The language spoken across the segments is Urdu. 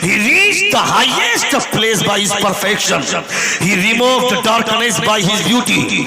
he reached the highest place by his perfection, he removed the darkness by his beauty।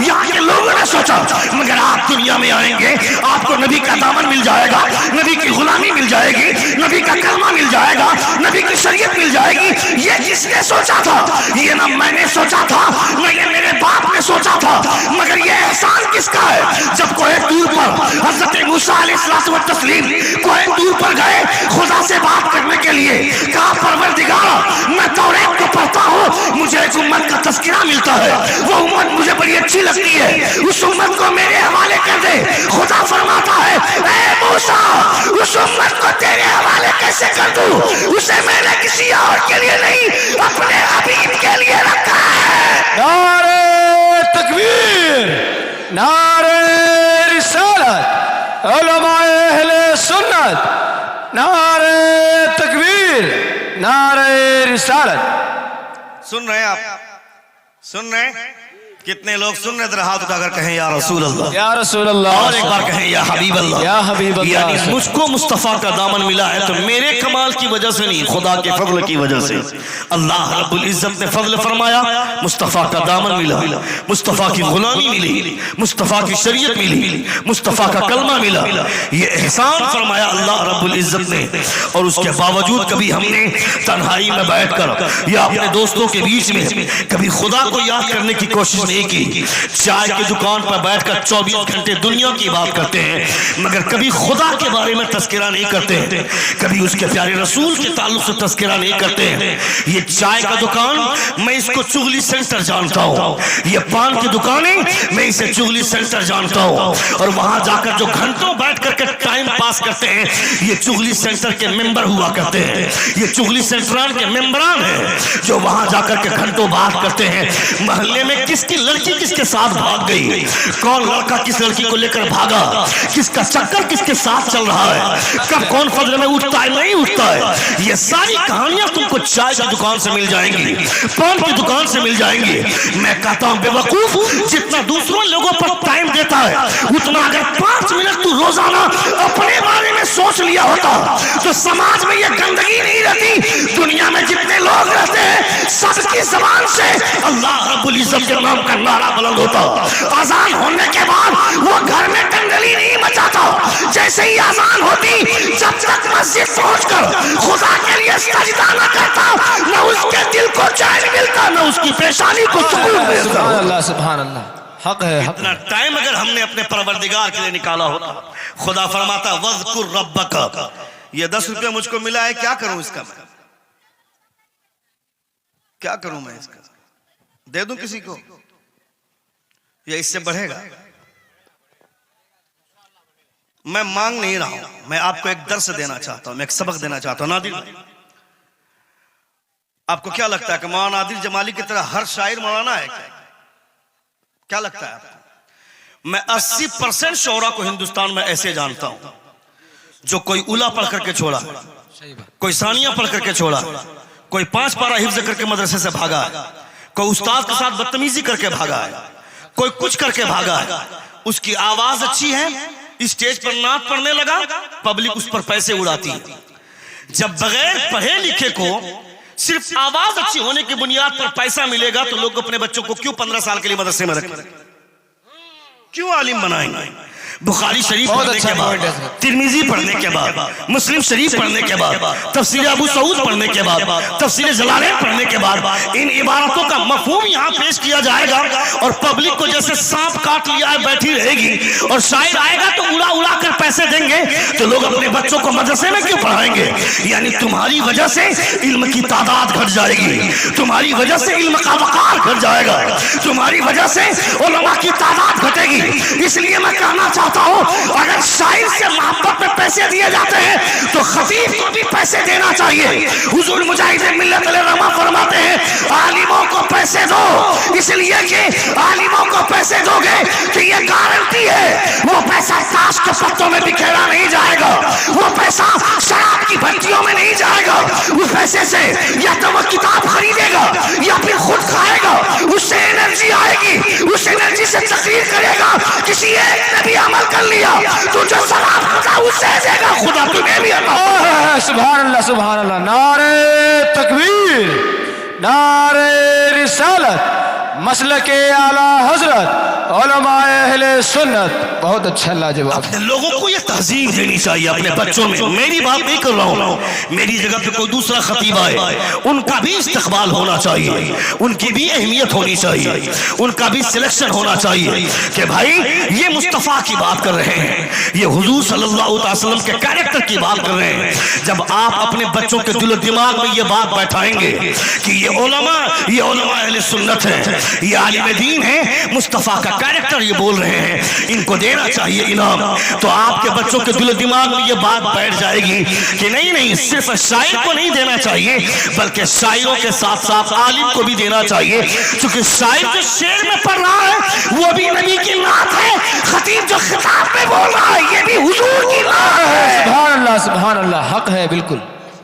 یہاں کے لوگوں نے سوچا، مگر آپ دنیا میں آئیں گے آپ کو نبی کا دامن مل جائے گا، نبی کی غلامی مل جائے گی، نبی کا کلمہ مل جائے گا، نبی کی شریعت مل جائے گی۔ یہ کس نے سوچا تھا؟ یہ نہ میں نے سوچا تھا نہ یہ میرے باپ نے سوچا تھا، مگر یہ احسان کس کا ہے؟ جب کوہ طور پر حضرت موسیٰ علیہ السلام و تسلیم کوہ طور پر گئے خدا سے بات کرنے کے لیے، کہا پروردگار میں توریت کو پڑھتا ہوں، مجھے ایک امت کا تذکرہ ملتا ہے، وہ امت مجھے بڑی اچھی لگتی ہے، اس امت کو میرے حوالے کر دے۔ خدا فرماتا ہے اے موسیٰ اس امت کو تیرے حوالے کیسے کر دوں؟ اسے میں نے کسی اور کے لیے نہیں اپنے حبیب کے لیے رکھا ہے۔ نعرہ تکبیر، نعرہ رسالت، علماء اہل سنت، نعرہ تکبیر، نعرہ رسالت۔ سن رہے ہیں آپ؟ سن رہے ہیں؟ کتنے لوگ سن رہے؟ ذرا ہاتھ اٹھا کر کہیں یا رسول اللہ، یا رسول اللہ، اور ایک بار کہیں یا حبیب اللہ، یا حبیب اللہ۔ یعنی مجھ کو مصطفیٰ کا دامن ملا ہے تو میرے کمال کی وجہ سے نہیں، خدا کے فضل کی وجہ سے۔ اللہ رب العزت نے فضل فرمایا، مصطفیٰ کا دامن ملا، مصطفیٰ کی غلامی ملی، مصطفیٰ کی شریعت ملی، مصطفیٰ کا کلمہ ملا۔ یہ احسان فرمایا اللہ رب العزت نے، اور اس کے باوجود کبھی ہم نے تنہائی میں بیٹھ کر یا اپنے دوستوں کے بیچ میں کبھی خدا کو یاد کرنے کی کوشش نہیں کی۔ چائے کی دکان پر بیٹھ کر 24 گھنٹے دنیا کی بات کرتے ہیں، مگر کبھی خدا کے بارے میں تذکرہ نہیں کرتے ہیں، کبھی اس کے پیارے رسول کے تعلق سے تذکرہ نہیں کرتے ہیں۔ یہ چائے کا دکان میں اس کو چغلی سینٹر جانتا ہوں، یہ پان کی دکانیں میں اسے چغلی سینٹر جانتا ہوں، اور وہاں جا کر جو گھنٹوں بیٹھ کر کے ٹائم پاس کرتے ہیں یہ چغلی سینٹر کے ممبر ہوا کرتے ہیں، یہ چغلی سینٹران کے ممبران ہیں جو وہاں جا کر کے گھنٹوں بات کرتے ہیں۔ محلے میں کس کی لڑکی کس کے ساتھ بھاگ گئی، کون لڑکا کس لڑکی کو لے کر بھاگا، کس کا چکر کس کے ساتھ چل رہا ہے، کب کون فجر میں اٹھتا ہے نہیں اٹھتا ہے، یہ ساری کہانیاں تم کو چائے کی دکان سے مل جائیں گی، پان کی دکان سے مل جائیں گی۔ میں کہتا ہوں بے وقوف، جتنا دوسروں لوگوں پر ٹائم دیتا ہے اتنا اگر 5 منٹ تو روزانہ اپنے بارے میں سوچ لیا ہوتا تو سماج میں یہ گندگی نہیں رہتی۔ دنیا میں جتنے لوگ رہتے ہیں سب کی زبان سے اللہ رب العزت کے نام کا نعرہ بلند ہوتا، اذان ہونے کے بعد وہ گھر میں دنگلی نہیں مچاتا، جیسے ہی اذان ہوتی جب تک مسجد پہنچ کر خدا کے لیے سجدہ نہ کرتا نہ اس کے دل کو چین ملتا نہ اس کی پیشانی کو سکون ملتا۔ سبحان اللہ، سبحان اللہ، حق ہے، حق۔ اتنا ٹائم اگر ہم نے اپنے پروردگار کے لیے نکالا ہوتا، خدا فرماتا وَذْكُرْ رَبَّكَ، یہ 10 روپے مجھ کو ملا ہے، کیا کروں اس کا؟ میں کیا کروں؟ میں اس کا دے دوں کسی کو یا اس سے بڑھے گا؟ میں مانگ نہیں رہا ہوں، میں آپ کو ایک درس دینا چاہتا ہوں، میں ایک سبق دینا چاہتا ہوں۔ نادر، آپ کو کیا لگتا ہے کہ مولانا نادر جمالی کی طرح ہر شاعر مولانا ہے کیا لگتا ہے آپ کو؟ میں 80% شعراء کو ہندوستان میں ایسے جانتا ہوں جو کوئی اولا پڑھ کر کے چھوڑا، کوئی ثانیہ پڑھ کر کے چھوڑا، کوئی 5 پارہ حفظ کر کے مدرسے سے بھاگا ہے، کوئی استاد کے ساتھ بدتمیزی کر کے بھاگا ہے، کوئی کچھ کر کے بھاگا ہے۔ اس کی آواز اچھی ہے، اسٹیج پر نعت پڑھنے لگا، پبلک اس پر پیسے اڑاتی ہے۔ جب بغیر پڑھے لکھے کو صرف آواز اچھی ہونے کی بنیاد پر پیسہ ملے گا تو لوگ اپنے بچوں کو کیوں 15 سال کے لیے مدرسے میں رکھیں، کیوں عالم بنائیں گے؟ بخاری شریف پڑھنے کے بعد، ترمذی پڑھنے کے بعد، مسلم شریف پڑھنے کے بعد، تفسیر ابو سعود پڑھنے کے بعد، تفسیر جلالین پڑھنے کے بعد ان عبارتوں کا مفہوم یہاں پیش کیا جائے گا اور پبلک کو جیسے سانپ کاٹ لیا ہے بیٹھی رہے گی، اور شاعر آئے گا تو اڑا اڑا کر پیسے دیں گے تو لوگ اپنے بچوں کو مدرسے میں کیوں پڑھائیں گے؟ یعنی تمہاری وجہ سے علم کی تعداد گھٹ جائے گی، تمہاری وجہ سے علم کا وقار گھٹ جائے گا، تمہاری وجہ سے علماء کی تعداد گھٹے گی۔ اس لیے میں کہنا چاہتا ہوں اگر شاعر سے محبت میں پیسے دیے جاتے ہیں تو خطیب کو بھی پیسے دینا چاہیے۔ حضور مجاہد ملت الرحمہ فرماتے ہیں عالموں کو پیسے دو، اس لیے کہ عالموں کو پیسے دو گے کہ یہ گارنٹی ہے وہ پیسہ تاش کے پتوں میں بکھیرا نہیں جائے گا، وہ پیسہ شراب کی بھٹیوں میں نہیں جائے گا، اس پیسے سے یا تو وہ کتاب خریدے گا یا پھر خود کھائے گا، اس سے انرجی آئے گی، اس انرجی سے تقریر کرے گا۔ کسی ایک نے بھی عمل کر لیا تو جو ثواب خدا اسے دے گا، خدا تمہیں بھی عطا فرمائے۔ سبحان اللہ، سبحان اللہ، نعرہ تکبیر، نعرہ رسالت، مسلک اعلی حضرت علماء اہل سنت. بہت اچھا لاجواب. لوگوں کو یہ تہذیب دینی چاہیے اپنے بچوں میں. میری بات نہیں کر رہا ہوں, میری جگہ پہ کوئی دوسرا خطیب آئے, ان کا بھی استقبال ہونا چاہیے, ان کی بھی اہمیت ہونی چاہیے, ان کا بھی سلیکشن ہونا چاہیے کہ بھائی یہ مصطفیٰ کی بات کر رہے ہیں, یہ حضور صلی اللہ علیہ وسلم کے کیریکٹر کی بات کر رہے ہیں. جب آپ اپنے بچوں کے دل و دماغ میں یہ بات بیٹھائیں گے کہ یہ علماء اہل سنت ہیں, یہ عالم دین ہیں, مصطفیٰ کا کیریکٹر یہ بول رہے ہیں, ان کو دینا چاہیے انعام, تو آپ کے بچوں کے دل و دماغ میں یہ بات بیٹھ جائے گی کہ نہیں صرف شاعر کو نہیں دینا چاہیے بلکہ شاعروں کے ساتھ ساتھ عالم کو بھی دینا چاہیے, چونکہ شاعر جو شعر میں پڑھ رہا ہے وہ بھی نبی کی نعت ہے, خطیب جو خطاب میں بول رہا ہے یہ بھی حضور کی نعت ہے. سبحان اللہ سبحان اللہ, حق ہے بالکل,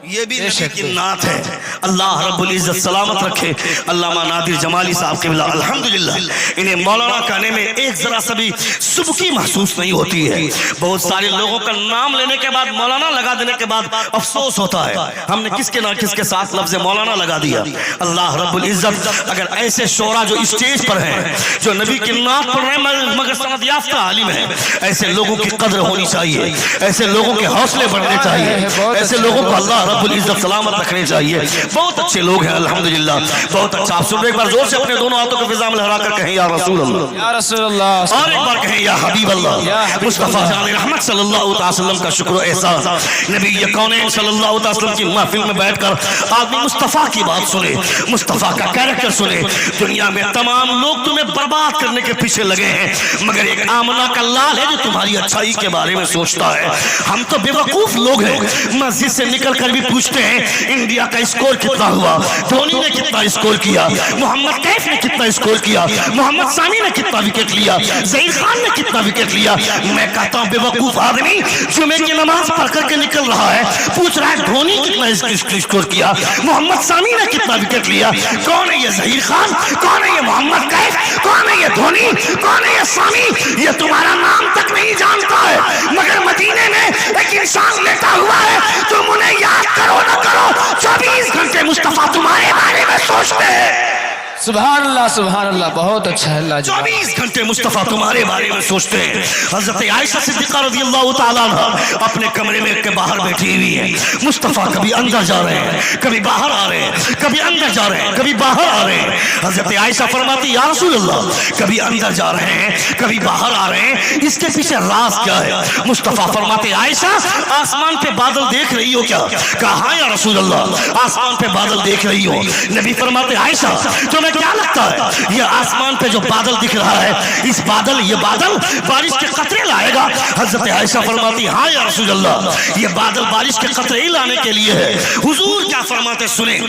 یہ بھی نبی کی نعت ہے. اللہ رب العزت سلامت رکھے علامہ نادر جمالی صاحب کے بلا الحمدللہ انہیں مولانا کہنے میں ایک ذرا سا بھی سبکی محسوس نہیں ہوتی ہے. بہت سارے لوگوں کا نام لینے کے بعد مولانا لگا دینے کے بعد افسوس ہوتا ہے ہم نے کس کے نہ کس کے ساتھ لفظ مولانا لگا دیا. اللہ رب العزت اگر ایسے شعراء جو اسٹیج پر ہیں جو نبی کی نعت پڑھ رہے ہیں مگر سند یافتہ عالم ہیں, ایسے لوگوں کی قدر ہونی چاہیے, ایسے لوگوں کے حوصلے بڑھنے چاہیے, ایسے لوگوں کو اللہ رب العزت سلامت رکھنے چاہیے. بہت اچھے لوگ ہیں الحمدللہ, بہت اچھا. آپ سن ایک بار زور سے اپنے دونوں ہاتھوں کو فضا میں لہرا کر کہیں یا رسول اللہ, یا رسول اللہ, اور ایک بار کہیں یا حبیب اللہ. مصطفیٰ جان رحمت صلی اللہ علیہ وسلم کا شکر و احسان. نبی کونین صلی اللہ علیہ وسلم کی محفل میں بیٹھ کر آدمی مصطفیٰ کی بات سنے, مصطفیٰ کا کیریکٹر سنے. دنیا میں تمام لوگ تمہیں برباد کرنے کے پیچھے لگے ہیں مگر ایک آمنہ کا لال ہے جو تمہاری اچھائی کے بارے میں سوچتا ہے. ہم تو بے وقوف لوگ ہیں, مسجد سے نکل کر بھی پوچھتے ہیں انڈیا کا اسکور کتنا ہوا, دھونی نے کتنا اسکور کیا, محمد کیف نے کتنا اسکور کیا, محمد سامی نے کتنا وکٹ لیا, ظہیر خان نے کتنا وکٹ لیا. میں کہتا ہوں بے وقوف آدمی جمعے کی نماز پڑھ کر کے نکل رہا ہے پوچھ رہا ہے دھونی کتنا اسکور کیا, محمد سامی نے کتنا وکٹ لیا. کون ہے یہ ظہیر خان, کون ہے یہ محمد کیف, کون ہے یہ دھونی, کون ہے یہ سامی, یہ تمہارا نام تک نہیں جانتا ہے مگر مدینے میں ایک انسان لیٹا ہوا ہے, تم انہیں یاد کرو نہ کرو 24 گھنٹے مصطفیٰ تمہارے بارے میں سوچتے ہیں. سبحان اللہ, بہت اچھا ہے لاجواب. 24 گھنٹے مصطفیٰ تمہارے بارے میں سوچتے ہیں. حضرت عائشہ صدیقہ رضی اللہ تعالیٰ عنہ اپنے کمرے میں کے باہر بیٹھی ہوئی ہیں, مصطفیٰ کبھی اندر جا رہے ہیں, کبھی باہر آ رہے ہیں, کبھی اندر جا رہے ہیں, کبھی باہر آ رہے ہیں. حضرت عائشہ فرماتی یا رسول اللہ کبھی اندر جا رہے ہیں, کبھی باہر آ رہے ہیں, اس کے پیچھے راز کیا ہے؟ مصطفیٰ فرماتے عائشہ آسمان پہ بادل دیکھ رہی ہو کیا؟ کہا ہاں یا رسول اللہ آسمان پہ بادل دیکھ رہی ہو. نبی فرماتے عائشہ تمہیں کیا لگتا ہے یہ آسمان پہ جو بادل دکھ رہا ہے اس بادل یہ بادل بارش کے قطرے لائے گا؟ حضرت عائشہ فرماتی ہاں یا رسول اللہ یہ بادل بارش کے قطرے ہی لانے کے لیے ہے. حضور کیا فرماتے سنیں.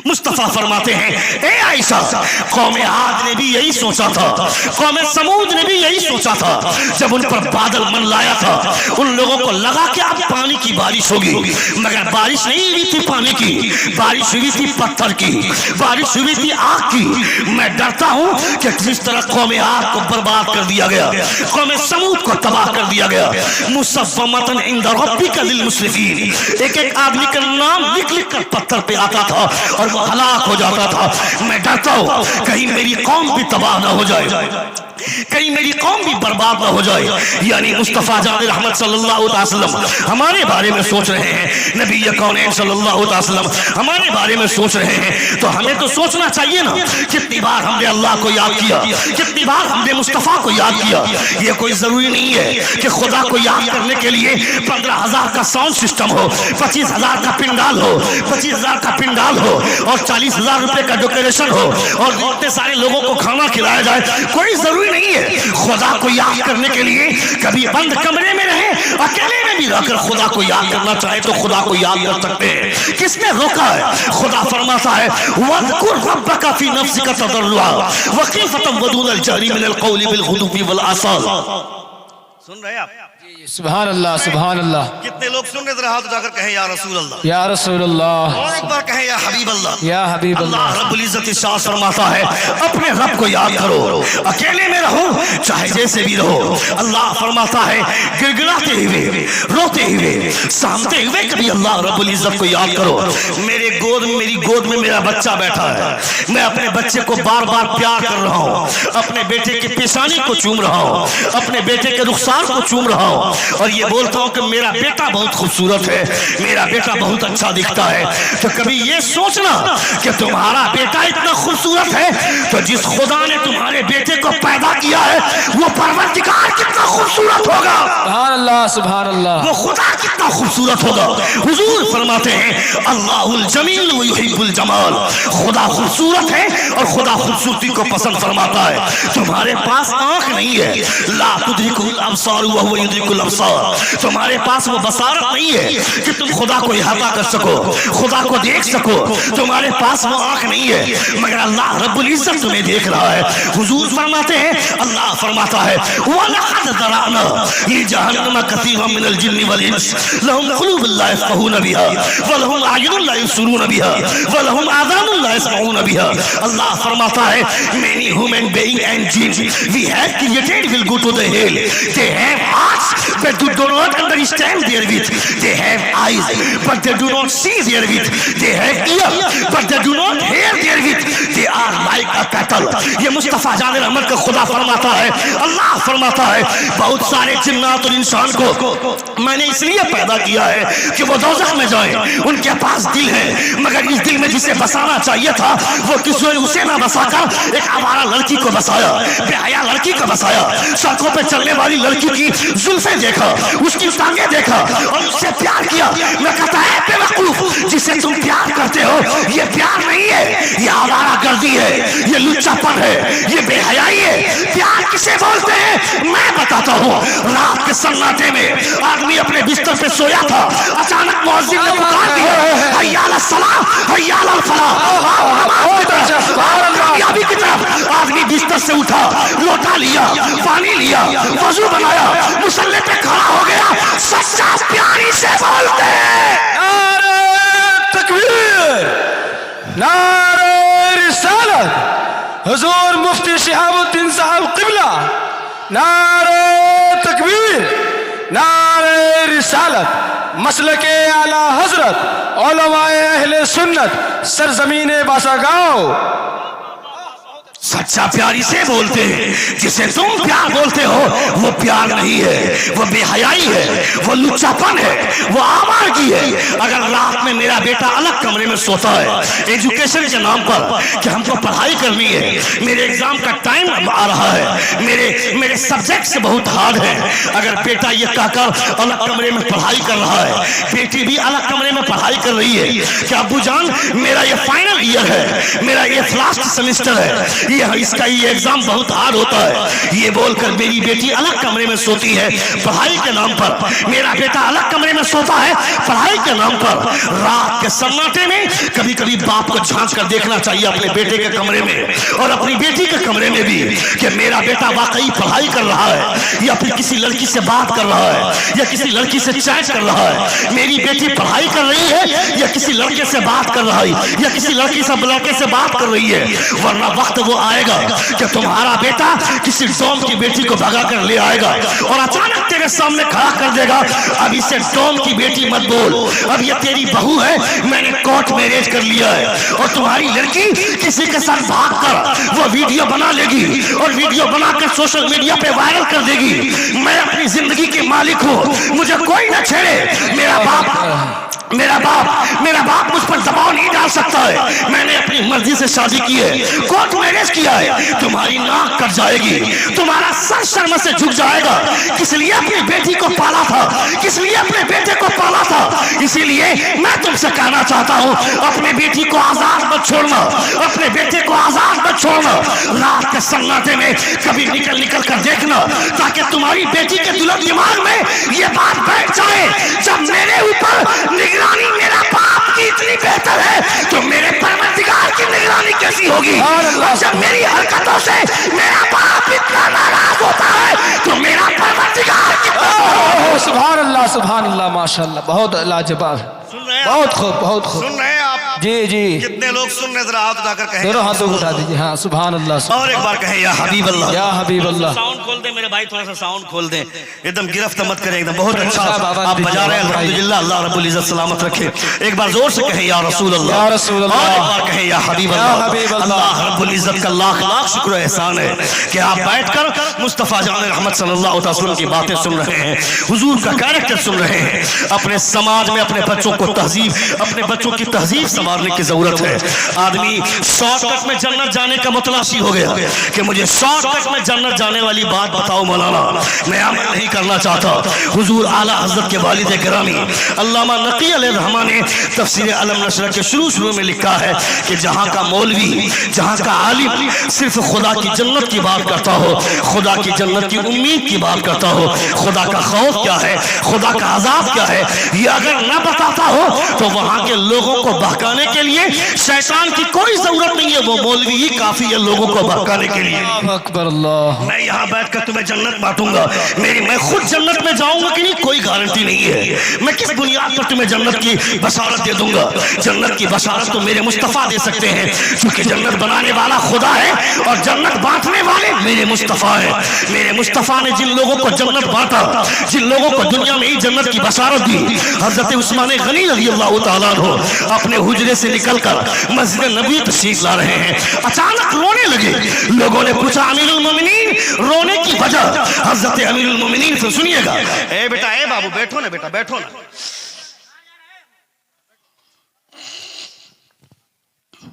مصطفیٰ فرماتے ہیں اے عائشہ قوم عاد نے بھی یہی سوچا تھا, قوم سمود نے بھی یہی سوچا تھا. جب ان پر بادل من لایا تھا ان لوگوں کو لگا کہ اب پانی کی بارش ہوگی مگر بارش نہیں ہوئی تھی پانی کی, بارش ہوئی تھی پتھر کی, بارش ہوئی تھی آگ کی. میں ڈرتا ہوں کہ جس طرح قوم عاد کو برباد کر دیا گیا, قوم سمود کو تباہ کر دیا گیا, مصومۃ عند ربک للمسرفین, ایک ایک آدمی کا نام لکھ لکھ کر پتھر پہ آتا تھا اور وہ ہلاک ہو جاتا تھا. میں ڈرتا ہوں کہیں میری قوم بھی تباہ نہ ہو جائے, کہیں میری قوم بھی برباد نہ ہو جائے. یعنی مصطفیٰ جان رحمت صلی اللہ علیہ وسلم ہمارے بارے میں سوچ رہے ہیں, نبی کونین صلی اللہ علیہ وسلم ہمارے بارے میں سوچ رہے ہیں, تو ہمیں تو سوچنا چاہیے نا کتنی بار ہم نے اللہ کو یاد کیا, کتنی بار ہم نے مصطفیٰ کو یاد کیا. یہ کوئی ضروری نہیں ہے کہ خدا کو یاد کرنے کے لیے 15,000 کا ساؤنڈ سسٹم ہو, 25,000 کا پنڈال ہو, 25,000 کا پنڈال ہو اور 40,000 روپے کا ڈیکوریشن ہو اور اتنے سارے لوگوں کو کھانا کھلایا جائے. کوئی ضروری نہیں ہے. خدا کو یاد کرنے کے لیے کبھی بند کمرے میں رہیں, اکیلے میں بھی رہ کر خدا کو یاد کرنا چاہے تو خدا کو یاد کر سکتے ہیں. کس نے روکا ہے؟ خدا فرماتا ہے وَاذْكُرْ رَبَّكَ فِي نَفْسِكَ تَضَرُّعًا وَخِيفَةً وَدُونَ الْجَهْرِ مِنَ الْقَوْلِ بِالْغُدُوِّ وَالْآصَالِ. سن رہے ہیں آپ؟ سبحان اللہ سبحان اللہ. کتنے لوگ سن رہے؟ ذرا ہاتھ اٹھا کر کہیں یا رسول اللہ. یا رسول اللہ. اور ایک بار کہیں یا حبیب اللہ. یا حبیب اللہ. اللہ رب العزت ارشاد فرماتا ہے اپنے رب کو یاد کرو، اکیلے میں رہو چاہے جیسے بھی رہو. اللہ فرماتا ہے گڑگڑاتے ہوئے، روتے ہوئے، سامتے ہوئے کبھی اللہ رب العزت کو یاد کرو. میری گود میں میرا بچہ بیٹھا ہے، میں اپنے بچے کو بار بار پیار کر رہا ہوں، اپنے بیٹے کی پیشانی کو چوم رہا ہوں، اپنے بیٹے کے رخسار کو چوم رہا ہوں، اور یہ بولتا ہوں کہ میرا بیٹا بہت خوبصورت ہے، میرا بیٹا بہت اچھا دکھتا ہے. تو کبھی یہ سوچنا کہ تمہارا بیٹا اتنا خوبصورت ہے تو جس خدا نے تمہارے بیٹے کو پیدا کیا ہے وہ پروردگار کتنا خوبصورت ہوگا. سبحان اللہ سبحان اللہ. وہ خدا کتنا خوبصورت ہوگا. حضور فرماتے ہیں اللہ الجمیل ویحب الجمال. خدا خوبصورت ہے اور خدا خوبصورتی کو پسند فرماتا ہے. تمہارے پاس آنکھ نہیں ہے، لا تدرک الابصار وهو يدرك الابصار. تمہارے پاس وہ بصارت نہیں ہے کہ تم خدا کو احاطہ کر سکو، خدا کو دیکھ سکو. تمہارے پاس وہ آنکھ نہیں ہے مگر اللہ رب العزت تمہیں دیکھ رہا ہے. حضور فرماتے ہیں، اللہ فرماتا ہے وَلَقَدْ ذَرَأْنَا لِجَهَنَّمَ كَثِيرًا مِنَ الْجِنِّ وَالْإِنسِ لَهُمْ قُلُوبٌ لَا يَفْقَهُونَ بِهَا وَلَهُمْ أَعْيُنٌ لَا يُبْصِرُونَ بِهَا وَلَهُمْ آذَانٌ لَا يَسْمَعُونَ بِهَا. اللہ فرماتا ہے many human beings and jinns we have created will go to the hell. They have hearts but they do not understand therewith. They have eyes but they do not see therewith. They have ears but they do not hear therewith. They are like a cattle. یہ مصطفیٰ جان رحمت کا خدا فرماتا ہے. اللہ فرماتا ہے بہت سارے جنات اور انسان کو میں نے اس لیے پیدا کیا ہے کہ وہ دوزخ میں جائیں. ان کے پاس دل ہے مگر اس دل میں جسے بسانا چاہیے تھا وہ کسی نے اسے نہ بسا کر ایک آوارہ لڑکی کو بسایا، بے حیا لڑکی کو بسایا. سڑکوں پہ چلنے والی لڑکی کی زلفیں دیکھا، اس کی ٹانگیں دیکھا اور اس سے پیار کیا. میں کہتا ہے بے وقوف، جسے تم پیار کرتے ہو یہ پیار نہیں ہے، یہ آوارہ گردی ہے، یہ لچا پن ہے، یہ بے حیائی ہے. پیار کسے بولتے ہیں میں بتاتا ہوں. رات کے سناٹے میں آدمی اپنے بستر پہ سویا تھا، اچانک مؤذن نے پکار دیا حی علی الصلاۃ حی علی الفلاح. کامیابی کی طرف آدمی بستر سے اٹھا، لوٹا لیا، پانی لیا، وضو بنایا، مصلی پہ کھڑا ہو گیا. سچا پیاری سے بولتے ہیں نعرہ تکبیر، نعرہ رسالت، حضور مفتی شہاب الدین صاحب قبلہ. نعرہ تکبیر، نعرہ رسالت، مسلک اعلی حضرت علماء اہل سنت سرزمین باسا گاؤں. سچا پیاری سے بولتے ہیں. جسے تم پیار بولتے ہو وہ پیار نہیں ہے، وہ بے حیائی ہے، وہ لچا پن ہے، وہ آوارگی ہے. اگر رات میں میرا بیٹا الگ کمرے میں سوتا ہے ایجوکیشن کے نام پر کہ ہم کو پڑھائی کرنی ہے، میرے ایگزام کا ٹائم آ رہا ہے، میرے سبجیکٹس بہت ہارڈ ہیں، اگر بیٹا یہ کہہ کر الگ کمرے میں پڑھائی کر رہا ہے، بیٹی بھی الگ کمرے میں پڑھائی کر رہی ہے کہ ابو جان میرا یہ فائنل ایئر ہے، میرا یہ لاسٹ سیمسٹر ہے، اس کا یہ ایگزام بہت ہارڈ ہوتا ہے، یہ بول کر میری بیٹی الگ کمرے میں سوتی ہے پڑھائی کے نام پر، میرا بیٹا الگ کمرے میں سوتا ہے پڑھائی کے نام پر. رات کے سناٹے میں کبھی کبھی باپ کو جھانک کر دیکھنا چاہیے اپنے بیٹے کے کمرے میں اور اپنی بیٹی کے کمرے میں بھی کہ میرا بیٹا واقعی پڑھائی کر رہا ہے یا پھر کسی لڑکی سے بات کر رہا ہے یا کسی لڑکی سے چیٹ کر رہا ہے. میری بیٹی پڑھائی کر رہی ہے یا کسی لڑکے سے بات کر رہا ہے یا کسی لڑکی سے لڑکے سے بات کر رہی ہے. ورنہ وقت وہ آئے گا کہ تمہارا بیٹا کسی ڈوم کی بیٹی کو بھگا کر لے آئے گا اور اچانک تیرے سامنے کھڑا کر دے گا اب اسے ڈوم کی بیٹی مت بول، اب یہ تیری بہو ہے، میں نے کورٹ میرج کر لیا ہے. اور تمہاری لڑکی کسی کے ساتھ بھاگ کر وہ ویڈیو بنا لے گی اور ویڈیو بنا کر سوشل میڈیا پہ وائرل کر دے گی. میں اپنی زندگی کے مالک ہوں، مجھے کوئی نہ چھیڑے. میرا باپ مجھ پر دباؤ نہیں ڈال سکتا ہے. میں نے اپنی مرضی سے شادی کی ہے، کورٹ میرج کیا ہے. تمہاری ناک کٹ جائے گی، تمہارا سر شرم سے جھک جائے گا. کس لیے اپنی بیٹی کو پالا تھا، کس لیے اپنے بیٹے کو پالا تھا. اسی لیے میں تم سے کہنا چاہتا ہوں اپنے بیٹی کو آزاد مت چھوڑنا، اپنے بیٹے کو آزاد مت چھوڑنا. رات کے سناٹے میں کبھی نکل کر دیکھنا تاکہ تمہاری بیٹی کے دل و دماغ میں یہ بات بیٹھ جائے جب میرے اوپر نگرانی میرا باپ کی اتنی بہتر ہے تو میرے پروردگار کی نگرانی کیسی ہوگی. اور جب میری حرکتوں سے میرا باپ اتنا ناراض ہوتا ہے تو میرا پروردگار سبحان اللہ ماشاءاللہ بہت لاجواب ہے سن رہے ہیں بہت خوب بہت خوب سن رہے ہیں آپ جی جی کتنے لوگ سن رہے ذرا ہاتھ اٹھا کر کہیں دونوں ہاتھوں کو اٹھا دیجیے ہاں سبحان اللہ اور ایک بار کہیں یا حبیب اللہ یا حبیب اللہ ساؤنڈ کھول دیں میرے بھائی تھوڑا سا ساؤنڈ کھول دیں ایک دم گرفت مت کریں ایک دم بہت اچھا آپ بجا رہے ہیں الحمدللہ اللہ رب العزت سلامت رکھے ایک بار زور سے کہیں یا رسول اللہ یا رسول اللہ اور ایک بار کہیں یا حبیب اللہ حبیب اللہ اللہ رب العزت کا لاکھ لاکھ شکر و احسان ہے کہ آپ بیٹھ کر مصطفیٰ جان رحمت صلی اللہ علیہ وسلم کی باتیں سن رہے ہیں حضور کا کیریکٹر سن رہے ہیں اپنے سماج میں اپنے بچوں کو تہذیب اپنے بچوں کی تہذیب سنوارنے کی ضرورت ہے آدمی شارٹ کٹ میں جنت جانے کا متلاشی ہو گیا کہ مجھے شارٹ کٹ میں جنت جانے والی بات بتاؤ مولانا میں عمل نہیں کرنا چاہتا حضور اعلیٰ حضرت کے والد گرامی علامہ نقی علیہ الرحمہ نے تفسیر علم نشر کے شروع میں لکھا ہے کہ جہاں کا مولوی جہاں کا عالم صرف خدا کی جنت کی بات کرتا ہو خدا کی جنت کی امید کی بات کرتا ہو خدا کا خوف کیا ہے خدا کا عذاب کیا ہے یہ اگر نہ بتاتا ہو تو وہاں کے لوگوں کو بہکانے کے لیے شیطان کی کوئی ضرورت نہیں ہے وہ مولوی ہی کافی ہے لوگوں کو بہکانے کے لیے اللہ اکبر اللہ میں یہاں بیٹھ کر تمہیں جنت بانٹوں گا میں خود جنت میں جاؤں گا کہ نہیں کوئی گارنٹی نہیں ہے میں کس بنیاد پر تمہیں جنت کی بشارت دے دوں گا جنت کی بشارت تو میرے مصطفیٰ دے سکتے ہیں کیونکہ جنت بنانے والا خدا ہے اور جنت بانٹنے والے میرے مصطفیٰ ہیں میرے مصطفیٰ نے جن لوگوں کو جنت بانٹا جن لوگوں کو دنیا میں ہی جنت کی بشارت دی حضرت عثمان غنی رضی اللہ تعالیٰ عنہ اپنے حجرے سے نکل کر مسجد نبوی تشریف لا رہے ہیں اچانک رونے لگے لوگوں نے پوچھا امیر المومنین رونے کی وجہ حضرت امیر المومنین سے سنیے گا اے بیٹا اے بابو بیٹھو نا بیٹا بیٹھو نا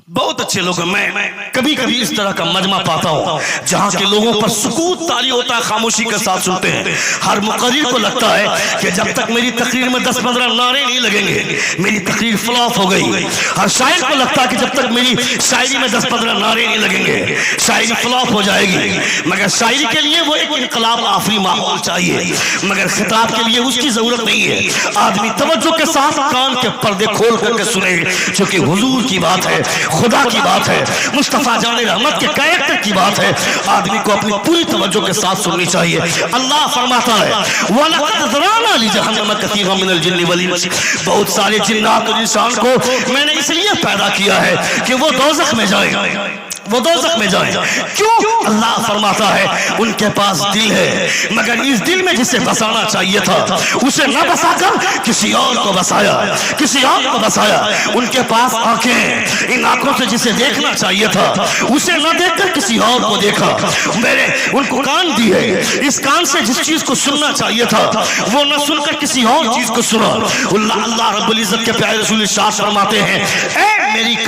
بہت اچھے لوگ ہیں میں کبھی کبھی اس طرح کا مجمع پاتا ہوں جہاں کے لوگوں پر سکوت طاری ہوتا ہے خاموشی کے ساتھ سنتے ہیں ہر مقرر کو لگتا ہے کہ جب تک میری تقریر میں 10-15 نعرے نہیں لگیں گے میری تقریر فلاپ ہو گئی ہر شاعر کو لگتا ہے کہ جب تک میری شاعری میں 10-15 نعرے نہیں لگیں گے شاعری فلاپ ہو جائے گی مگر شاعری کے لیے وہ ایک انقلاب آفری ماحول چاہیے مگر خطاب کے لیے اس کی ضرورت نہیں ہے آدمی توجہ کے ساتھ کان کے پردے کھول کر کے سنے چونکہ حضور کی بات ہے خدا کی بات ہے مصطفیٰ جان رحمت کے کیریکٹر کی بات ہے آدمی کو اپنی پوری توجہ کے ساتھ سننی چاہیے اللہ فرماتا ہے وَلَقَدْ ذَرَأْنَا لِجَهَنَّمَ كَثِيرًا مِنَ الْجِنِّ وَالْإِنسِ بہت سارے جنات اور انسان کو میں نے اس لیے پیدا کیا ہے کہ وہ دوزخ میں جائیں وہ دوزخ میں جائیں کیوں اللہ فرماتا ہے ان کے پاس دل ہے مگر اس دل میں جسے بسانا چاہیے تھا اسے نہ بسا کر کسی اور کو بسایا کسی اور کو بسایا ان کے پاس آنکھیں ان آنکھوں سے جسے دیکھنا چاہیے تھا اسے نہ دیکھ کر کسی اور کو دیکھا میرے ان کو کان دی ہے اس کان سے جس چیز کو سننا چاہیے تھا وہ نہ سن کر کسی اور چیز کو سنا اللہ رب العزت کے پیارے رسول ارشاد فرماتے ہیں اے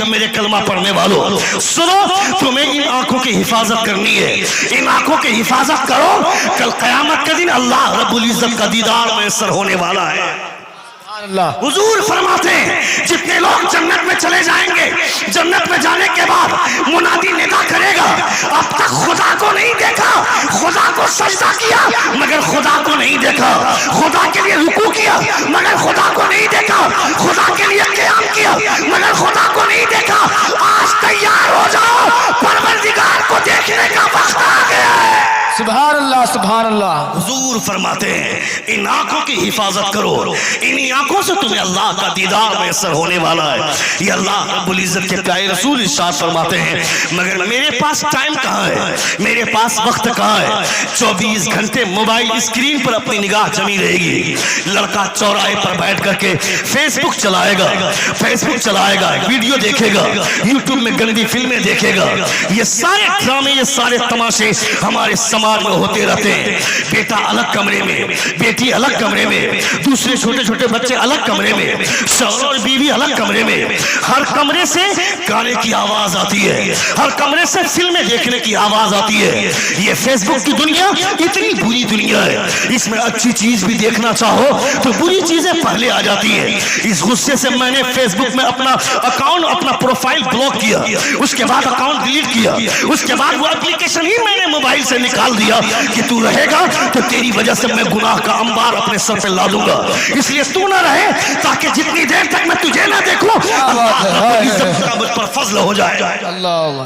میرے کلمہ پڑھنے والوں سنو تمہیں ان آنکھوں کی حفاظت کرنی ہے ان آنکھوں کی حفاظت کرو کل قیامت کے دن اللہ رب العزت کا دیدار میسر ہونے والا ہے حضور فرماتے ہیں جتنے لوگ جنت میں چلے جائیں گے جنت میں جانے کے بعد منادی ندا کرے گا اب تک خدا کو نہیں دیکھا خدا کو سجدہ کیا مگر خدا کو نہیں دیکھا خدا کے لیے رکوع کیا مگر خدا کو نہیں دیکھا خدا کے لیے قیام کیا مگر خدا کو نہیں دیکھا آج تیار ہو جاؤ پروردگار کو دیکھنے کا وقت آ گیا ہے سبحان اللہ سبحان اللہ حضور فرماتے ہیں ان آنکھوں کی حفاظت کرو انہی آنکھوں سے تمہیں اللہ کا دیدار میسر ہونے والا ہے یہ اللہ رب العزت کے پیارے رسول ارشاد فرماتے ہیں مگر میرے پاس ٹائم کہاں ہے میرے پاس وقت کہاں ہے 24 گھنٹے موبائل اسکرین پر اپنی نگاہ جمی رہے گی لڑکا چوراہے پر بیٹھ کر کے فیس بک چلائے گا ویڈیو دیکھے گا یوٹیوب میں گندی فلمیں دیکھے گا یہ سارے ڈرامے یہ سارے تماشے ہمارے سماج میں ہوتے رہتے ہیں بیٹا الگ کمرے میں بیٹی الگ کمرے میں دوسرے چھوٹے چھوٹے بچے الگ کمرے میں شوہر اور بیوی الگ کمرے میں ہر کمرے سے گانے کی آواز آتی ہے ہر کمرے سے فلمیں دیکھنے کی آواز آتی ہے یہ فیس بک کی دنیا اتنی بری دنیا ہے اس میں اچھی چیز بھی دیکھنا چاہو تو بری چیزیں پہلے آ جاتی ہیں اس غصے سے میں نے فیس بک میں اپنا اکاؤنٹ اپنا پروفائل بلاک کیا اس کے بعد اکاؤنٹ ڈیلیٹ کیا اس کے بعد وہ اپلیکیشن ہی میں نے موبائل سے نکال دیا کہ تو رہے گا تو تیری وجہ سے میں گناہ کا انبار اپنے سر پہ لا دوں گا اس لیے تو نہ رہے تاکہ جتنی دیر تک میں تجھے نہ دیکھوں اللہ رب العزت کا مجھ پر فضل ہو جائے اللہ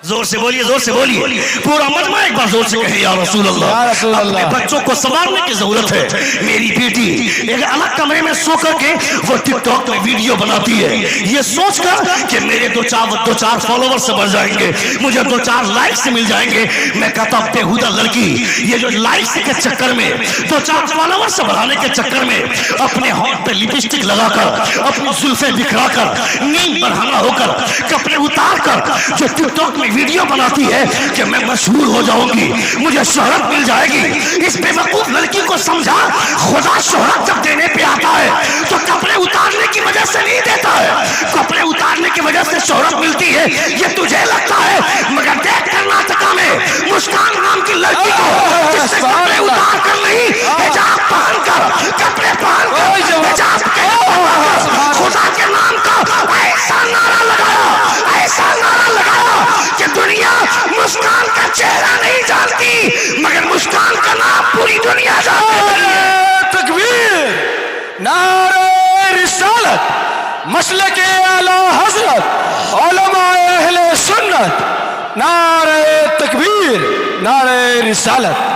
زور سے بولیے، زور سے بولیے، پورا مجمع ایک بار زور سے کہے یا رسول اللہ۔ یا رسول اللہ۔ اپنے بچوں کو سنبھالنے کی ضرورت ہے۔ میری بیٹی ایک الگ کمرے میں سو کر کے وہ ٹک ٹاک میں ویڈیو بناتی ہے، یہ سوچ کر کہ میرے دو چار فالوور سے بڑھ جائیں گے، مجھے 2-4 لائک سے مل جائیں گے۔ میں کہتا ہوں بےہودہ لڑکی، یہ جو لائک کے چکر میں 2-4 فالوور سے بڑھانے کے چکر میں اپنے ہونٹ پہ لپسٹک لگا کر، اپنی زلفیں بکھرا کر، نیند برہنہ ہو کر، کپڑے اتار کر جو ٹک ٹاک میں ویڈیو بناتی ہے کہ میں مشہور ہو جاؤں گی، مجھے شہرت مل جائے گی، اس بے وقوف لڑکی کو سمجھا خدا شہرت جب دینے پہ آتا ہے تو کپڑے اتارنے کی وجہ سے نہیں دیتا ہے، کپڑے اتارنے کی وجہ سے شہرت ملتی ہے یہ تجھے لگتا ہے، مگر دیکھ کرناٹکا میں مسکان نام کی لڑکی کو جس سے کپڑے اتار کر نہیں، حجاب پہن کر، کپڑے پہن کر، حجاب خدا کے نام کا ایسا نعرہ لگایا، ایسا نعرہ لگایا کہ دنیا مسکان کا چہرہ نہیں جانتی مگر مسکان کا نام پوری دنیا جانتی ہے۔ تکبیر، نعرہ رسالت، مسلک اعلی حضرت، علماء اہل سنت، نعرہ تکبیر، نعرہ رسالت۔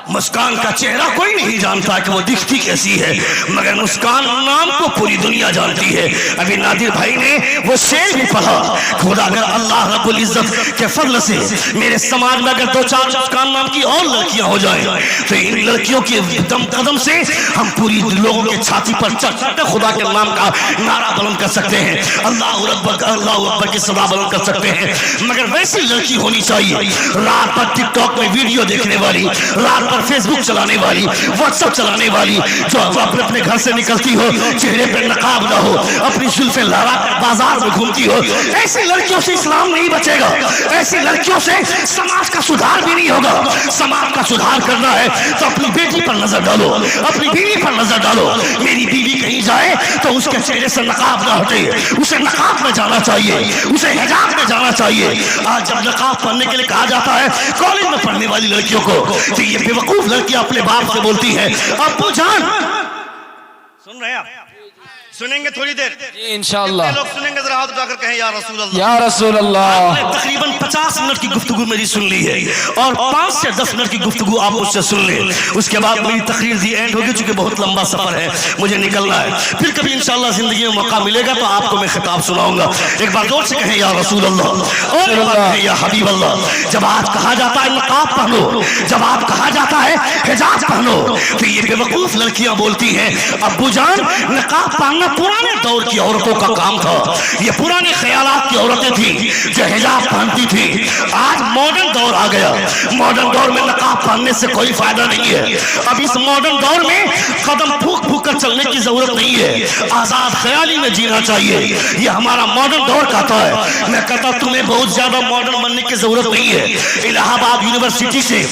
مسکان کا چہرہ کوئی نہیں جانتا کہ وہ دکھتی کیسی ہے مگر مسکان نام کو پوری دنیا جانتی ہے۔ ابھی نادر بھائی نے وہ شعر بھی پڑھا، خدا اگر اللہ رب العزت کے فضل سے میرے سماج میں اگر 2-4 مسکان نام کی اور لڑکیاں ہو جائیں تو ان لڑکیوں کے دم قدم سے ہم پوری لوگوں کے چھاتی پر چڑھ کر خدا کے نام کا نعرہ بلند کر سکتے ہیں، اللہ اکبر کی صدا بلند کر سکتے ہیں، مگر ویسی لڑکی ہونی چاہیے رات پر ٹک ٹاک میں ویڈیو دیکھنے والی، رات پر فیس بک چلانے والی، واٹس ایپ چلانے والی، جو اپنے گھر سے نکلتی ہو چہرے پہ نقاب نہ ہو، اپنی زلفیں لہرا کر بازار میں گھومتی ہو، ایسی لڑکیوں سے اسلام نہیں بچے گا، ایسی لڑکیوں سے سماج کا سدھار بھی نہیں ہوگا۔ سماج کا سدھار کرنا ہے تو اپنی بیٹی پر نظر ڈالو، اپنی بیوی پر نظر ڈالو۔ میری بیوی کہیں جائے تو اس کے چہرے سے نقاب نہ ہٹے، اسے نقاب میں جانا چاہیے، اسے حجاب میں جانا چاہیے۔ آج جب نقاب پہننے کے لیے کہا جاتا ہے کالج میں پڑھنے والی لڑکیوں کو تو یہ بے وقوف لڑکیاں اپنے باپ سے بولتی ہیں ابو جان، سن رہے ہیں آپ؟ سنیں گے تھوڑی دیر انشاءاللہ لوگ سنیں گے، ذرا ہاتھ اٹھا کر کہیں یا رسول اللہ۔ یا رسول اللہ۔ تقریباً 50 منٹ کی گفتگو میری سن لی ہے اور 5 سے 10 منٹ کی گفتگو آپ مجھ سے سن لیں، اس کے بعد میری تقریر دی اینڈ ہوگی چونکہ بہت لمبا سفر ہے، مجھے نکلنا ہے، پھر کبھی انشاءاللہ زندگی میں موقع ملے گا تو آپ کو میں خطاب سناؤں گا۔ ایک بار زور سے کہیں یا رسول اللہ اور ایک بار کہیں یا حبیب اللہ۔ جب آج کہا جاتا ہے نقاب پہنو، جب آپ کہا جاتا ہے حجاب پہنو تو یہ بے وقوف لڑکیاں بولتی ہیں ابو جان نقاب پہننا پرانے دور کی عورتوں کا کام تھا، یہ پرانے خیالات کی عورتیں تھیں جو حجاب پہنتی تھی، آج ماڈرن دور آ گیا، ماڈرن دور میں نقاب پہننے سے کوئی فائدہ نہیں ہے، اب اس ماڈرن دور میں قدم پھونک پھونک کر چلنے کی ضرورت نہیں ہے، آزاد خیالی میں جینا چاہیے، یہ ہمارا ماڈرن دور کہتا ہے۔ میں کہتا تمہیں بہت زیادہ ماڈرن بننے کی ضرورت نہیں ہے۔ الہ آباد یونیورسٹی سے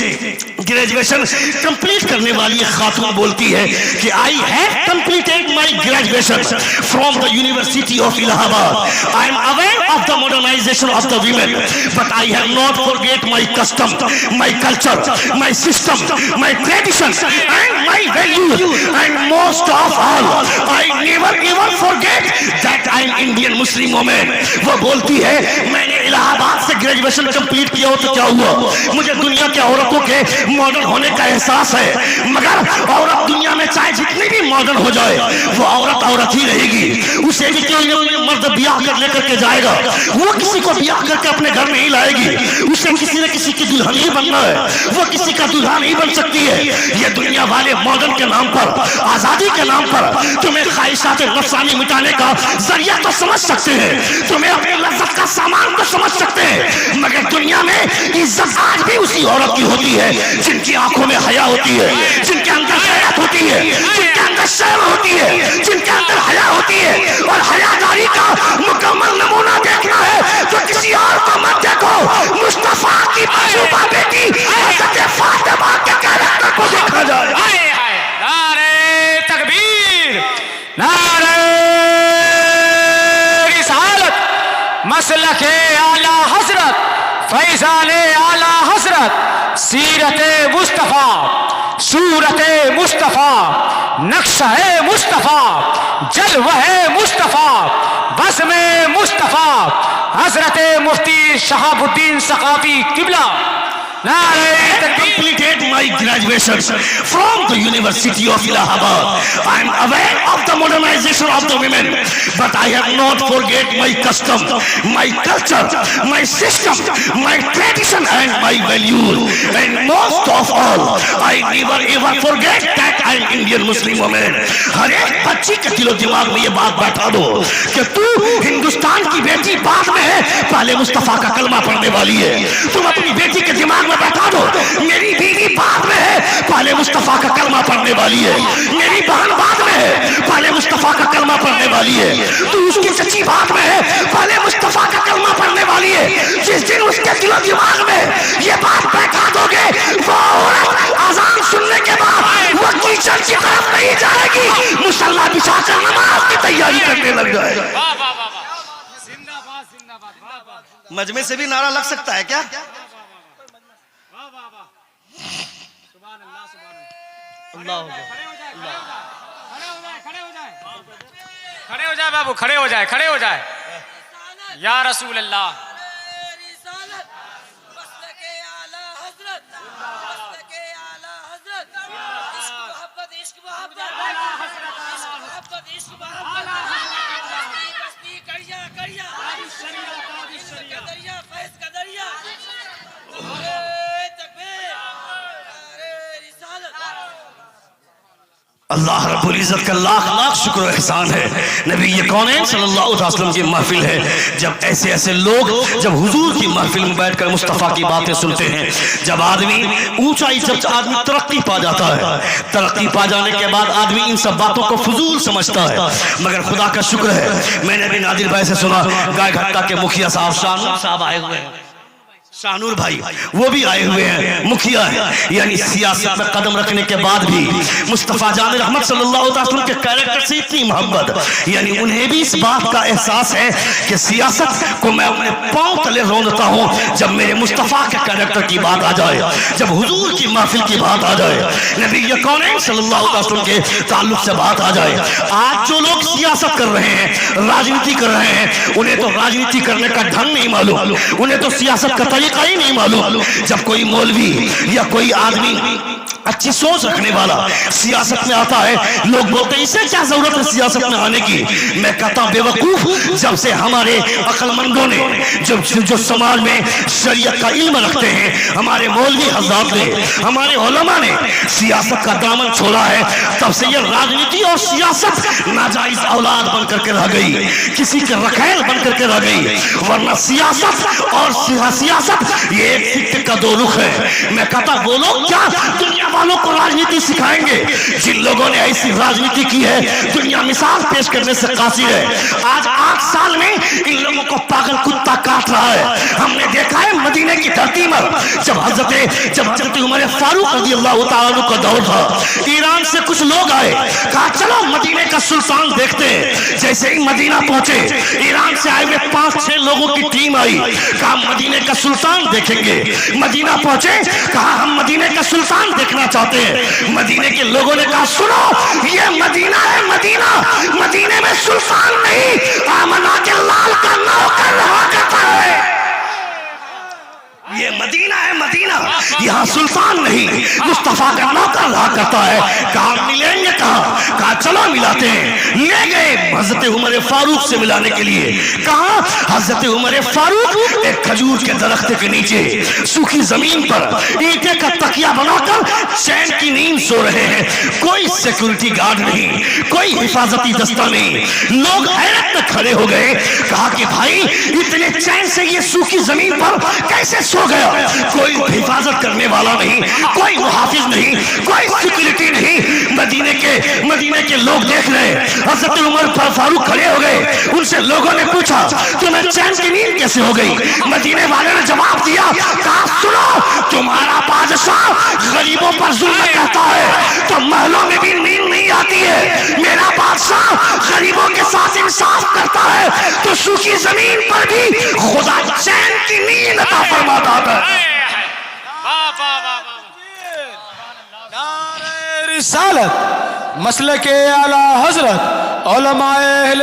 گریجویشن کمپلیٹ کرنے والی ایک خاتون بولتی ہے کہ I have completed my graduation from the University of Allahabad. I am aware of the modernization of the women, but I have not forget my custom, my culture, my system, my tradition, and my values. And most of all, I never ever forget that I am Indian Muslim woman. وہ بولتی ہے میں نے الہ آباد سے گریجویشن کمپلیٹ کیا ہو تو کیا ہوا، مجھے دنیا کے عورتوں کے ماڈرن ہونے کا احساس ہے، مگر عورت دنیا میں چاہے جتنی بھی ماڈرن ہو جائے وہ عورت عورت ہی رہے گی، اسے بھی کوئی مرد بیاہ کر لے کر کے جائے گا، وہ کسی کو بیاہ کر کے اپنے گھر میں ہی لائے گی، اسے کسی نہ کسی کی دلہن ہی بننا ہے، وہ کسی کا دلہا نہیں بن سکتی ہے۔ یہ دنیا والے ماڈرن کے نام پر، آزادی کے نام پر تمہیں خواہشات نفسانی مٹانے کا ذریعہ تو سمجھ سکتے ہیں، تمہیں اپنے لذت کا سامان تو سمجھ سکتے ہیں، مگر دنیا میں عزت آج بھی اسی عورت کی ہوتی ہے جن کی آنکھوں میں حیا ہوتی ہے، جن کے اندر غیرت ہوتی ہے، جن کے اندر شرم ہوتی ہے، جن کے اندر حیا ہوتی ہے۔ اور حیاداری کا مکمل نمونہ دیکھنا ہے تو کسی اور کو مت دیکھو، مصطفیٰ کی محبوبہ بیٹی حضرت فاطمہ کے کیریکٹر کو دیکھا جائے۔ نعرہ تکبیر، نعرہ رسالت، مسلک اعلی حضرت، فیضان اعلی حضرت، سیرت مصطفیٰ، صورت مصطفیٰ، نقشہ مصطفیٰ، جلوہ مصطفیٰ، بزم مصطفیٰ، حضرت مفتی شہاب الدین ثقافی قبلہ. completed my graduation from the University of Allahabad. I am aware of the modernization of the women, but I have not forget my custom, my culture, my system, my tradition and my values. And most of all, I never ever forget that I am Indian Muslim woman. ہر ایک بچی کے دل و دماغ میں یہ بات بیٹھا دو کہ تو ہندوستان کی بیٹی بعد میں ہے، پہلے مصطفیٰ کا کلمہ پڑھنے والی ہے. تم اپنی بیٹی کے دماغ میں بیٹھا دو میری بیوی بعد میں ہے، پہلے مصطفیٰ کا کلمہ پڑھنے والی ہے. میری بہن بعد میں ہے، پہلے مصطفیٰ کا کلمہ پڑھنے والی ہے. تو اس کی چچی بعد میں ہے، پہلے مصطفیٰ کا کلمہ پڑھنے والی ہے. جس دن اس کے دل و دماغ میں یہ بات بیٹھا دو گے، وہ عورت اذان سننے کے بعد وہ کیچڑ کی طرف نہیں جائے گی، مصلی بچھا کر نماز کی تیاری کرنے لگ جائے گی. مجمع سے بھی نعرہ لگ سکتا ہے کیا؟ کھڑے ہو جائے بابو، کھڑے ہو جائے، کھڑے ہو جائے. یا رسول اللہ. اللہ رب العزت کا لاکھ لاکھ شکر و احسان ہے. نبی کونین صلی اللہ علیہ وسلم کی محفل ہے. جب ایسے ایسے لوگ جب حضور کی محفل میں بیٹھ کر مصطفیٰ کی باتیں سنتے ہیں، جب آدمی اونچائی، جب آدمی ترقی پا جاتا ہے، ترقی پا جانے کے بعد آدمی ان سب باتوں کو فضول سمجھتا ہے. مگر خدا کا شکر ہے، میں نے بھی نادر بھائی سے سنا گائے گھٹا کے مکھیا صاحب شاہنور صاحب آئے ہوئے ہیں، شاہنور بھائی وہ بھی آئے ہوئے ہیں، مکھیا ہے. یعنی سیاست میں قدم رکھنے کے بعد بھی مصطفیٰ جان رحمت صلی اللہ علیہ وسلم کے کیریکٹر سے اتنی محبت، یعنی انہیں بھی اس بات کا احساس ہے کہ سیاست کو میں اپنے پاؤں تلے روندتا ہوں جب میرے مصطفیٰ کے کیریکٹر کی بات آ جائے، جب حضور کی محفل کی بات آ جائے، نبی کونین صلی اللہ علیہ وسلم کے تعلق سے بات آ جائے. آج جو لوگ سیاست کر رہے ہیں، راجنیتی کر رہے ہیں، انہیں تو راجنیتی کرنے کا ڈھنگ نہیں معلوم، انہیں تو سیاست کا طریقہ ہی نہیں معلوم. جب کوئی مولوی یا کوئی آدمی اچھی سوچ رکھنے والا سیاست میں آتا ہے، لوگ بولتے ہیں اسے کیا ضرورت ہے سیاست میں آنے کی. میں کہتا ہوں بے وقوف، جب سے ہمارے عقل مندوں نے جو سماج میں شریعت کا علم رکھتے ہیں، ہمارے مولوی حضرات نے، ہمارے علماء نے سیاست کا دامن چھوڑا ہے، تب سے یہ راجنیتی اور سیاست ناجائز اولاد بن کر کے رہ گئی، کسی کے رکھیل بن کر کے رہ گئی. ورنہ سیاست اور سیاست یہ ایک سکے کا دو رخ ہے. میں کہتا وہ لوگ کیا دنیا والوں کو راجنیتی سکھائیں گے؟ جن لوگوں نے ایسی راجنیتی کی ہے دنیا مثال پیش کرنے سے قاصر ہے. آج 8 سال میں ان لوگوں کو پاگل کتا کاٹ رہا ہے. ہم نے دیکھا ہے مدینے کی دھرتی پر جب حضرت عمر فاروق رضی اللہ تعالیٰ عنہ کا دور تھا، ایران سے کچھ لوگ آئے، کہا چلو مدینے کا سلطان دیکھتے ہیں. جیسے ہی مدینہ پہنچے، ایران سے آئے ہوئے 5-6 لوگوں کی ٹیم آئی، کہا مدینے کا سلطان دیکھیں گے. مدینہ پہنچے، کہا ہم مدینے کا سلطان دیکھنا چاہتے ہیں. مدینے کے لوگوں نے کہا سنو یہ مدینہ ہے، مدینے میں سلطان نہیں، آمنہ کے لال کا نوکر رہا کرتا ہے. یہ مدینہ ہے، یہاں سلطان نہیں، مصطفیٰ کا نوکر رہا کرتا ہے. کہاں ملیں گے؟ کہا چلو ملاتے ہیں. لے گئے حضرت عمر فاروق سے ملانے کے لیے. کہاں؟ حضرت عمر فاروق ایک کھجور کے درخت کے نیچے سوکھی زمین پر اینٹیں کا تکیہ بنا کر چین کی نیند سو رہے ہیں. کوئی سیکورٹی گارڈ نہیں، کوئی حفاظتی دستہ نہیں. لوگ حیرت میں کھڑے ہو گئے. کہا کہ بھائی اتنے چین سے یہ سوکھی زمین پر کیسے سو گیا؟ کوئی حفاظت کرنے والا نہیں، کوئی محافظ نہیں، کوئی سیکورٹی نہیں. مدینے کے لوگ دیکھ رہے. حضرت عمر فاروق کھڑے ہو گئے. ان سے لوگوں نے پوچھا تمہیں چین کی نیند کیسے ہو گئی؟ مدینے والے نے جواب دیا، کہا سنو تمہارا بادشاہ غریبوں پر ظلم کرتا ہے تو محلوں میں بھی نیند نہیں آتی ہے. میرا بادشاہ غریبوں کے ساتھ انصاف کرتا ہے تو سوکھی زمین پر بھی خدا چین کی نیند عطا فرماتا ہے. رسالت مسلک اعلی حضرت علماء اہل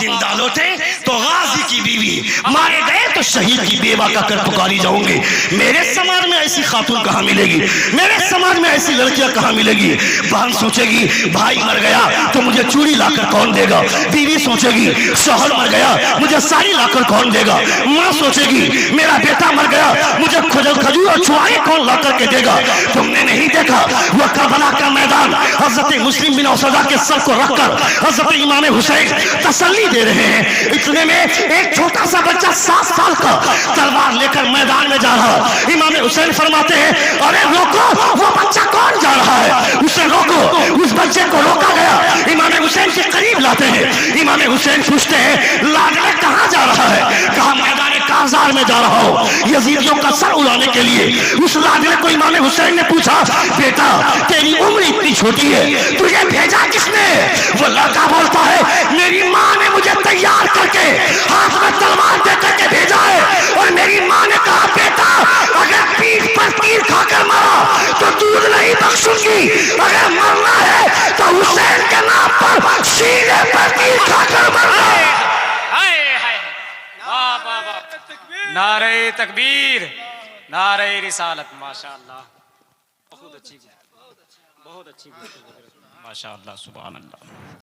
زندہ لوٹے تو غازی کی بیوی، مارے گئے تو شہید کی بیوہ کا کر پکاری جاؤں گی۔ میرے سماج میں ایسی خاتون کہاں ملے گی؟ میرے سماج میں ایسی لڑکیاں کہاں ملے گی؟ بہن سوچے گی بھائی مر گیا تو مجھے چوڑی لا کر کون دے گا؟ بیوی سوچے گی شوہر مر گیا مجھے ساڑی لا کر کون دے گا؟ ماں سوچے گی میرا بیٹا مر گیا مجھے کھجور اور چھوائے کون لا کر کے دے گا؟ تم نے نہیں دیکھا وہ کربلا کا میدان حضرت مسلم بن عوسدہ کے سر کو رکھ کر حضرت امام حسین تسلی دے رہے ہیں، اتنے میں ایک چھوٹا سا بچہ 7 سال کا تلوار لے کر میدان میں جا رہا۔ امام حسین فرماتے ہیں ارے روکو، وہ بچہ کون جا رہا ہے؟ اسے روکو۔ اس بچے کو روکا گیا، امام حسین کے قریب لاتے ہیں۔ امام حسین پوچھتے ہیں لاڈلے کہاں جا رہا ہے؟ کہا میدان کارزار میں جا رہا ہوں یزیدیوں کا سر اڑانے کے لیے۔ اس لاڈلے کو امام حسین نے پوچھا بیٹا تیری عمر اتنی چھوٹی ہے تجھے بھیجا کس نے؟ وہ لڑکا بولتا ہے میری ماں نے مجھے تیار کر کے ہاتھ میں تلوار دے کر کے بھیجا ہے، اور میری ماں نے کہا بیٹا اگر پیٹھ پر تیر کھا کر مرا تو دودھ نہیں بخشوں گی، اگر مرنا ہے تو حسین کے نام پر سینے پر تیر کھا کر مرنا۔ نعرہ تکبیر، نعرہ رسالت، ماشاءاللہ بہت اچھی، بہت اچھی، ماشاءاللہ، سبحان اللہ۔